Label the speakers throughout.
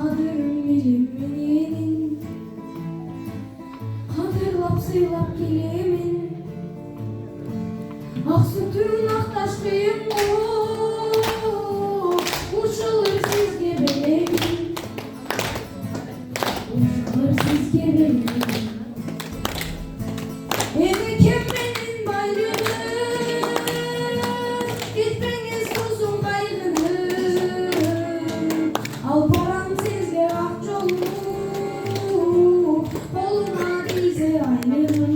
Speaker 1: Kaderim bilemeyenin, hatırlap sıylap gelemin. Ah sütün ah taşkıyım uçulur sizge belemin, uçulur sizge belemin. Enekem benim bayrağım, gitmeniz uzun kaygını. Al param sizge ak yolu, koluma dize aylığım,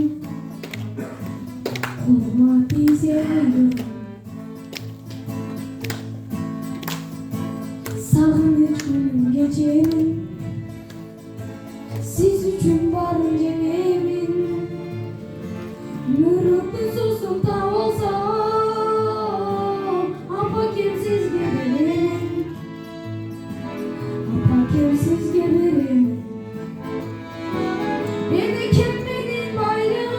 Speaker 1: koluma dize aylığım. Sağın üçün gecemin, siz üçün varın cenemin. Mürüklü susum da olsa, apa kimsiz geberim, apa kimsiz geberim. Beni kimmenin bayrağım,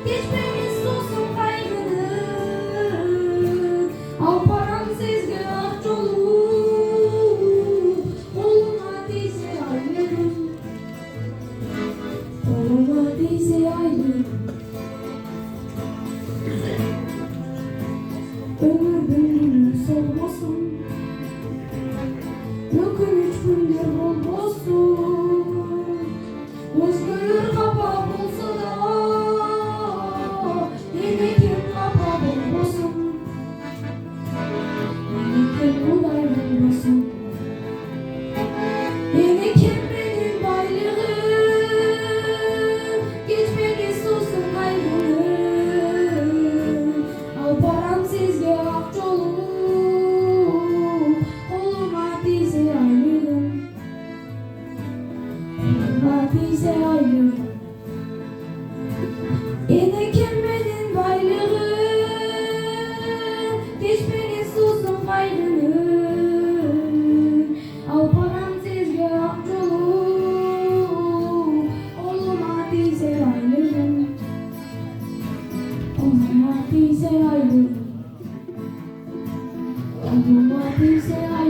Speaker 1: geçmeniz susum kaygını. Al param sizge ah yolu, koluma dize aylığım, koluma dize aylığım. Ömür bölümü solmasın, yakın 3 gündür olmasın. Özgür kapak olsa da, yine kim kapak olmasın, yine kim uday olmasın. Yine kim benim bayrağım, geçmeniz sussun kaygını. Al param sizge ak yolu, koluma dize aylığım, koluma dize aylığım. Yine kim benim bayrağım, geçmeniz sussun kaygını. Al param sizge ak yolu, koluma dize aylığım, koluma dize aylığım, koluma dize aylığım.